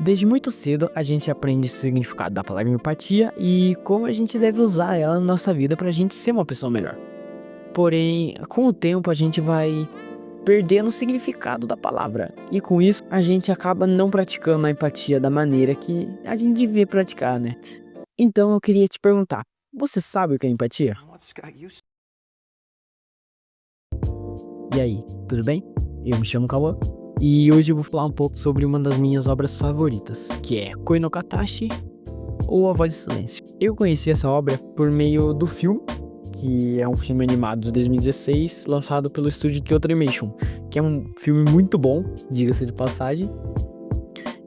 Desde muito cedo, a gente aprende o significado da palavra empatia e como a gente deve usar ela na nossa vida para a gente ser uma pessoa melhor. Porém, com o tempo, a gente vai perdendo o significado da palavra e com isso, a gente acaba não praticando a empatia da maneira que a gente devia praticar, né? Então, eu queria te perguntar: você sabe o que é empatia? E aí, tudo bem? Eu me chamo Cauã e hoje eu vou falar um pouco sobre uma das minhas obras favoritas, que é Koi no Katachi ou A Voz do Silêncio. Eu conheci essa obra por meio do filme, que é um filme animado de 2016, lançado pelo estúdio Kyoto Animation, que é um filme muito bom, diga-se de passagem,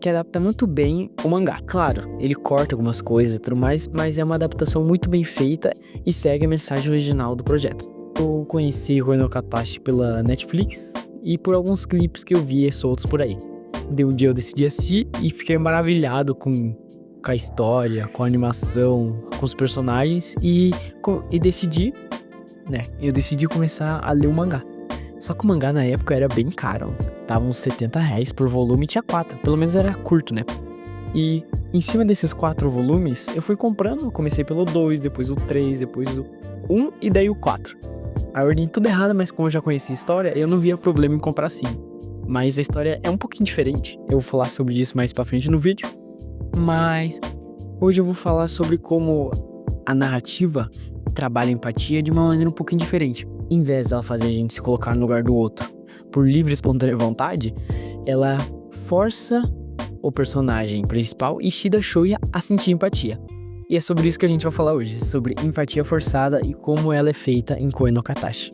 que adapta muito bem o mangá. Claro, ele corta algumas coisas e tudo mais, mas é uma adaptação muito bem feita e segue a mensagem original do projeto. Eu conheci Koi no Katachi pela Netflix e por alguns clipes que eu vi soltos por aí. De um dia eu decidi assistir e fiquei maravilhado com a história, com a animação, com os personagens e decidi, né? Eu decidi começar a ler o mangá. Só que o mangá na época era bem caro, tava uns R$ 70 por volume e tinha 4, pelo menos era curto, né? E em cima desses 4 volumes eu fui comprando, comecei pelo 2, depois o 3, depois o 1 e daí o 4. A ordem tudo errada, mas como eu já conhecia a história, eu não via problema em comprar assim. Mas a história é um pouquinho diferente, eu vou falar sobre isso mais pra frente no vídeo. Mas hoje eu vou falar sobre como a narrativa trabalha a empatia de uma maneira um pouquinho diferente. Em vez dela fazer a gente se colocar no lugar do outro por livre e espontânea vontade, ela força o personagem principal, Ishida Shoya, a sentir empatia. E é sobre isso que a gente vai falar hoje, sobre empatia forçada e como ela é feita em Koi no Katachi.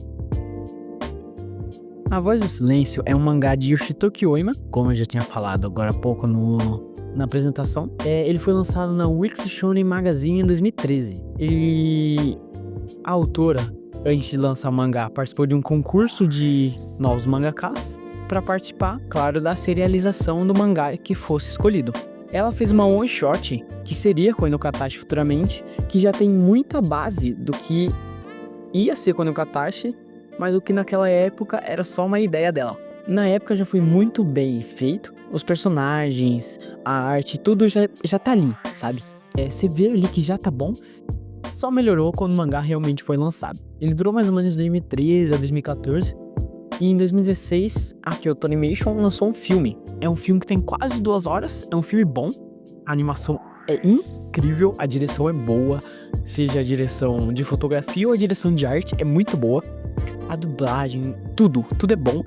A Voz do Silêncio é um mangá de Yoshitoki Oima, como eu já tinha falado agora há pouco na apresentação. Ele foi lançado na Weekly Shonen Magazine em 2013. E a autora, antes de lançar o mangá, participou de um concurso de novos mangakas para participar, claro, da serialização do mangá que fosse escolhido. Ela fez uma one shot, que seria Koi no Katachi futuramente, que já tem muita base do que ia ser Koi no Katachi, mas o que naquela época era só uma ideia dela. Na época já foi muito bem feito, os personagens, a arte, tudo já tá ali, sabe? Você vê ali que já tá bom, só melhorou quando o mangá realmente foi lançado. Ele durou mais ou menos de 2013 a 2014, e em 2016 a Kyoto Animation lançou um filme. É um filme que tem quase 2 horas, é um filme bom, a animação é incrível, a direção é boa, seja a direção de fotografia ou a direção de arte é muito boa, a dublagem, tudo é bom,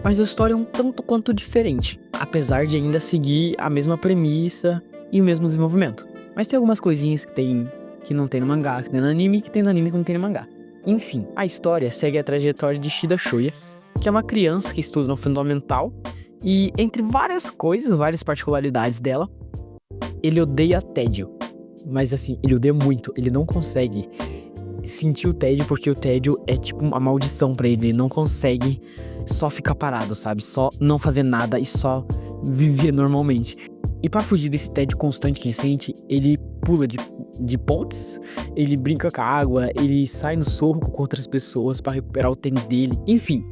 mas a história é um tanto quanto diferente, apesar de ainda seguir a mesma premissa e o mesmo desenvolvimento. Mas tem algumas coisinhas que não tem no mangá, que tem no anime, que tem no anime que não tem no mangá. Enfim, a história segue a trajetória de Shida Shoya, que é uma criança que estuda no fundamental e, entre várias coisas, várias particularidades dela, ele odeia tédio. Mas assim, ele odeia muito, ele não consegue sentir o tédio porque o tédio é tipo uma maldição pra ele não consegue só ficar parado, sabe? Só não fazer nada e só viver normalmente. E pra fugir desse tédio constante que ele sente, ele pula de pontes, ele brinca com a água, ele sai no soco com outras pessoas pra recuperar o tênis dele, enfim.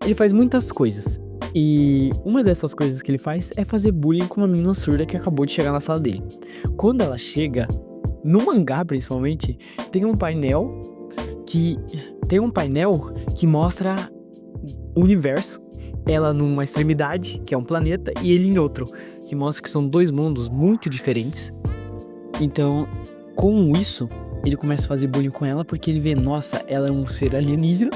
Ele faz muitas coisas. E uma dessas coisas que ele faz é fazer bullying com uma menina surda que acabou de chegar na sala dele. Quando ela chega, no mangá principalmente, tem um painel que mostra o universo. Ela numa extremidade, que é um planeta, e ele em outro, que mostra que são 2 mundos muito diferentes. Então, com isso, ele começa a fazer bullying com ela porque ele vê, nossa, ela é um ser alienígena,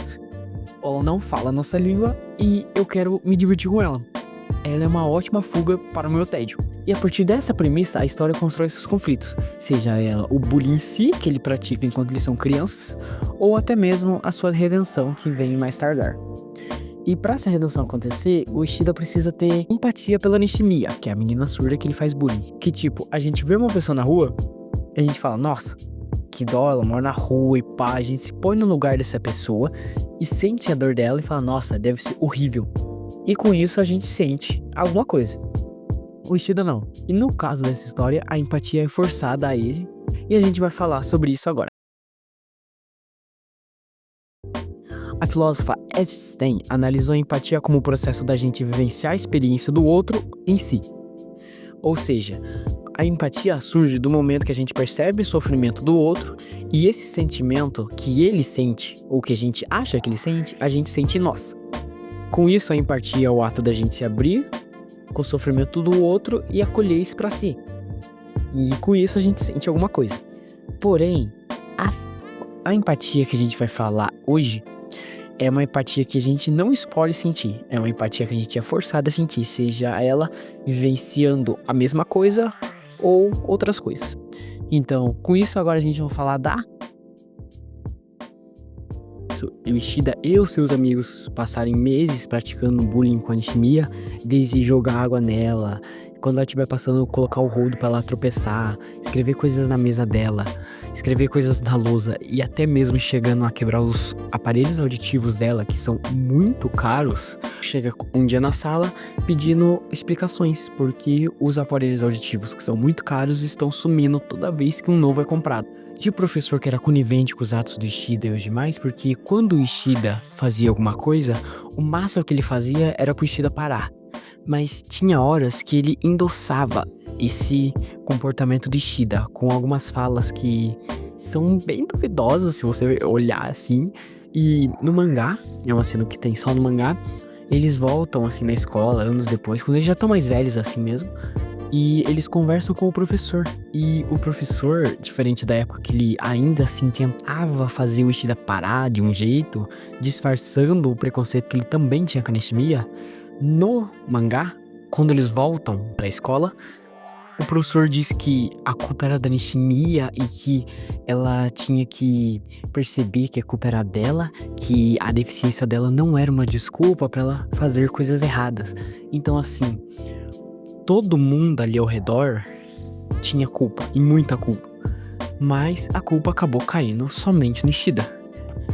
ela não fala a nossa língua e eu quero me divertir com ela. Ela é uma ótima fuga para o meu tédio. E a partir dessa premissa, a história constrói esses conflitos, seja ela o bullying em si, que ele pratica enquanto eles são crianças, ou até mesmo a sua redenção, que vem mais tardar. E para essa redenção acontecer, o Ishida precisa ter empatia pela Nishimiya, que é a menina surda que ele faz bullying. Que tipo, a gente vê uma pessoa na rua, e a gente fala, nossa, que dó, ela mora na rua e pá, a gente se põe no lugar dessa pessoa e sente a dor dela e fala, nossa, deve ser horrível. E com isso a gente sente alguma coisa. O Ishida não. E no caso dessa história, a empatia é forçada a ele, e a gente vai falar sobre isso agora. A filósofa Edith Stein analisou a empatia como o processo da gente vivenciar a experiência do outro em si. Ou seja, a empatia surge do momento que a gente percebe o sofrimento do outro e esse sentimento que ele sente, ou que a gente acha que ele sente, a gente sente em nós. Com isso, a empatia é o ato da gente se abrir com o sofrimento do outro e acolher isso pra si. E com isso a gente sente alguma coisa. Porém, a empatia que a gente vai falar hoje é uma empatia que a gente não escolhe sentir. É uma empatia que a gente é forçado a sentir, seja ela vivenciando a mesma coisa ou outras coisas. Então, com isso agora a gente vai falar da o Ishida e os seus amigos passarem meses praticando bullying com a Nishimiya, desde jogar água nela, quando ela estiver passando, colocar o rodo pra ela tropeçar, escrever coisas na mesa dela, escrever coisas na lousa e até mesmo chegando a quebrar os aparelhos auditivos dela, que são muito caros. Chega um dia na sala pedindo explicações, porque os aparelhos auditivos que são muito caros estão sumindo toda vez que um novo é comprado. E o professor que era conivente com os atos do Ishida e os demais, porque quando o Ishida fazia alguma coisa, o máximo que ele fazia era pro Ishida parar. Mas tinha horas que ele endossava esse comportamento do Ishida, com algumas falas que são bem duvidosas se você olhar assim. E no mangá, é uma cena que tem só no mangá, eles voltam assim na escola, anos depois, quando eles já estão mais velhos assim mesmo. E eles conversam com o professor. E o professor, diferente da época que ele ainda assim tentava fazer o Ishida parar de um jeito, disfarçando o preconceito que ele também tinha com a Nishimiya, no mangá, quando eles voltam pra escola, o professor diz que a culpa era da Nishimiya e que ela tinha que perceber que a culpa era dela, que a deficiência dela não era uma desculpa pra ela fazer coisas erradas. Então assim, todo mundo ali ao redor tinha culpa, e muita culpa. Mas a culpa acabou caindo somente no Ishida,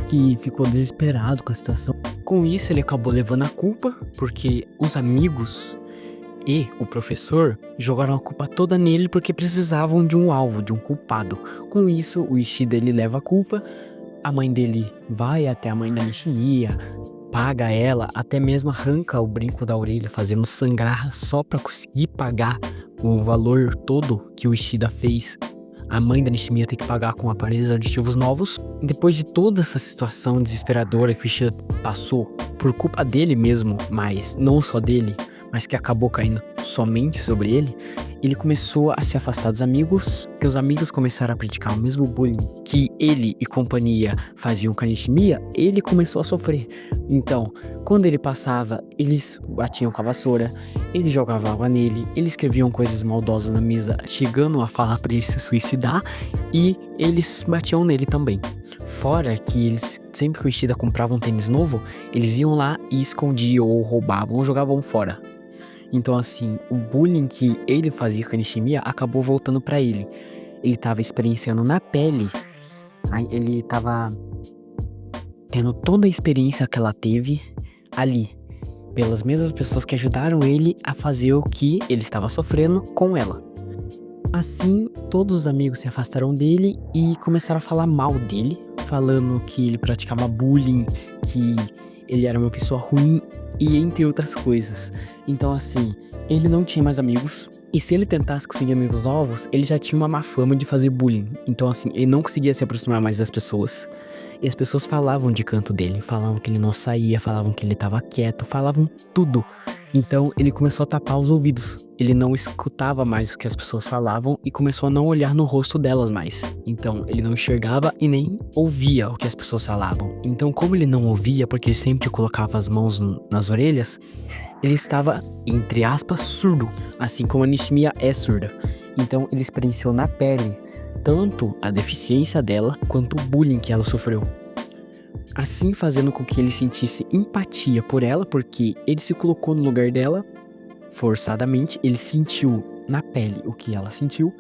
que ficou desesperado com a situação. Com isso, ele acabou levando a culpa, porque os amigos e o professor jogaram a culpa toda nele porque precisavam de um alvo, de um culpado. Com isso, o Ishida ele leva a culpa, a mãe dele vai até a mãe da Nishimiya, paga ela, até mesmo arranca o brinco da orelha, fazendo sangrar só pra conseguir pagar o valor todo que o Ishida fez. A mãe da Nishimiya tem que pagar com aparelhos auditivos novos. E depois de toda essa situação desesperadora que o Ishida passou, por culpa dele mesmo, mas não só dele, mas que acabou caindo somente sobre ele começou a se afastar dos amigos, que os amigos começaram a praticar o mesmo bullying que ele e companhia faziam com a Nishimiya, ele começou a sofrer. Então, quando ele passava, eles batiam com a vassoura, eles jogavam água nele, eles escreviam coisas maldosas na mesa, chegando a falar pra ele se suicidar, e eles batiam nele também. Fora que eles, sempre que o Ishida comprava um tênis novo, eles iam lá e escondiam ou roubavam ou jogavam fora. Então assim, o bullying que ele fazia com a Nishimiya acabou voltando pra ele. Ele tava experienciando na pele, ele tava tendo toda a experiência que ela teve ali, pelas mesmas pessoas que ajudaram ele a fazer o que ele estava sofrendo com ela. Assim, todos os amigos se afastaram dele e começaram a falar mal dele, falando que ele praticava bullying, que ele era uma pessoa ruim e entre outras coisas. Então assim, ele não tinha mais amigos, e se ele tentasse conseguir amigos novos, ele já tinha uma má fama de fazer bullying. Então assim, ele não conseguia se aproximar mais das pessoas. E as pessoas falavam de canto dele, falavam que ele não saía, falavam que ele tava quieto, falavam tudo. Então ele começou a tapar os ouvidos. Ele não escutava mais o que as pessoas falavam e começou a não olhar no rosto delas mais. Então ele não enxergava e nem ouvia o que as pessoas falavam. Então, como ele não ouvia, porque ele sempre colocava as mãos nas orelhas, ele estava, entre aspas, surdo. Assim como a Nishimiya é surda. Então ele experienciou na pele tanto a deficiência dela quanto o bullying que ela sofreu. Assim fazendo com que ele sentisse empatia por ela, porque ele se colocou no lugar dela, forçadamente, ele sentiu na pele o que ela sentiu,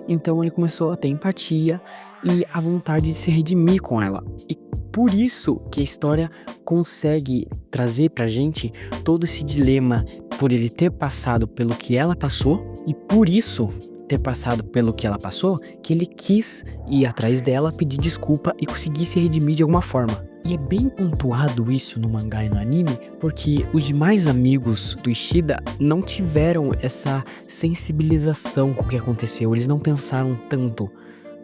então ele começou a ter empatia e a vontade de se redimir com ela. E por isso que a história consegue trazer pra gente todo esse dilema, por ele ter passado pelo que ela passou, e por isso ter passado pelo que ela passou, que ele quis ir atrás dela, pedir desculpa e conseguir se redimir de alguma forma. E é bem pontuado isso no mangá e no anime, porque os demais amigos do Ishida não tiveram essa sensibilização com o que aconteceu, eles não pensaram tanto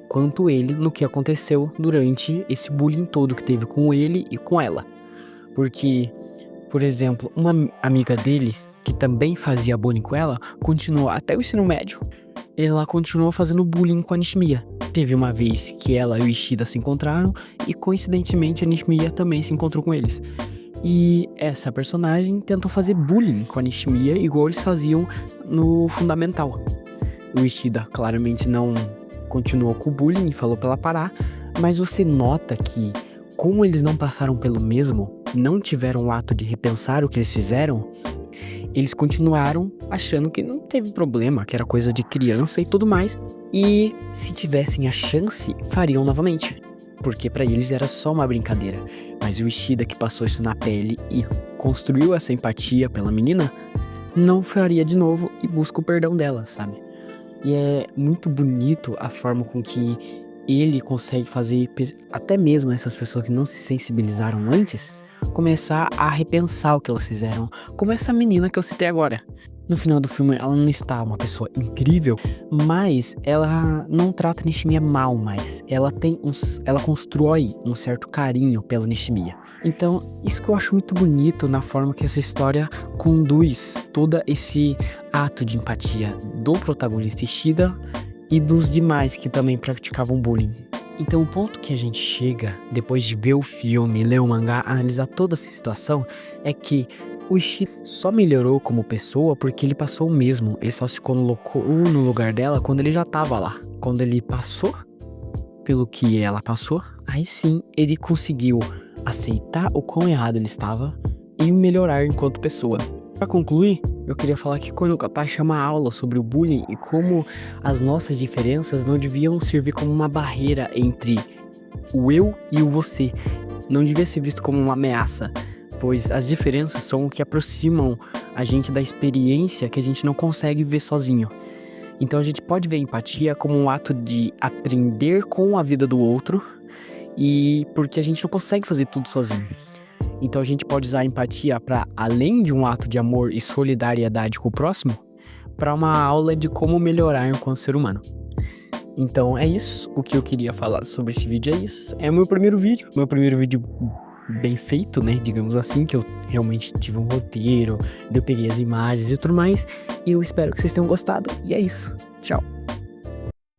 quanto ele no que aconteceu durante esse bullying todo que teve com ele e com ela. Porque, por exemplo, uma amiga dele, que também fazia bullying com ela, continuou até o ensino médio, ela continuou fazendo bullying com a Nishimiya. Teve uma vez que ela e o Ishida se encontraram e coincidentemente a Nishimiya também se encontrou com eles. E essa personagem tentou fazer bullying com a Nishimiya igual eles faziam no Fundamental. O Ishida claramente não continuou com o bullying e falou pra ela parar, mas você nota que, como eles não passaram pelo mesmo, não tiveram o ato de repensar o que eles fizeram, eles continuaram achando que não teve problema, que era coisa de criança e tudo mais, e se tivessem a chance, fariam novamente, porque pra eles era só uma brincadeira. Mas o Ishida, que passou isso na pele e construiu essa empatia pela menina, não faria de novo e busca o perdão dela, sabe? E é muito bonito a forma com que ele consegue fazer até mesmo essas pessoas que não se sensibilizaram antes começar a repensar o que elas fizeram, como essa menina que eu citei agora. No final do filme ela não está uma pessoa incrível, mas ela não trata a Nishimiya mal mais. Ela constrói um certo carinho pela Nishimiya. Então, isso que eu acho muito bonito na forma que essa história conduz todo esse ato de empatia do protagonista Ishida e dos demais que também praticavam bullying. Então o ponto que a gente chega, depois de ver o filme, ler o mangá, analisar toda essa situação, é que o Ishida só melhorou como pessoa porque ele passou o mesmo. Ele só se colocou no lugar dela quando ele já tava lá. Quando ele passou pelo que ela passou, aí sim ele conseguiu aceitar o quão errado ele estava e melhorar enquanto pessoa. Pra concluir, eu queria falar que quando o Katai chama aula sobre o bullying e como as nossas diferenças não deviam servir como uma barreira entre o eu e o você. Não devia ser visto como uma ameaça, pois as diferenças são o que aproximam a gente da experiência que a gente não consegue ver sozinho. Então a gente pode ver a empatia como um ato de aprender com a vida do outro, e porque a gente não consegue fazer tudo sozinho. Então a gente pode usar a empatia para, além de um ato de amor e solidariedade com o próximo, para uma aula de como melhorar enquanto ser humano. Então é isso, o que eu queria falar sobre esse vídeo é isso. É o meu primeiro vídeo bem feito, né, digamos assim, que eu realmente tive um roteiro, eu peguei as imagens e tudo mais, e eu espero que vocês tenham gostado, e é isso, tchau.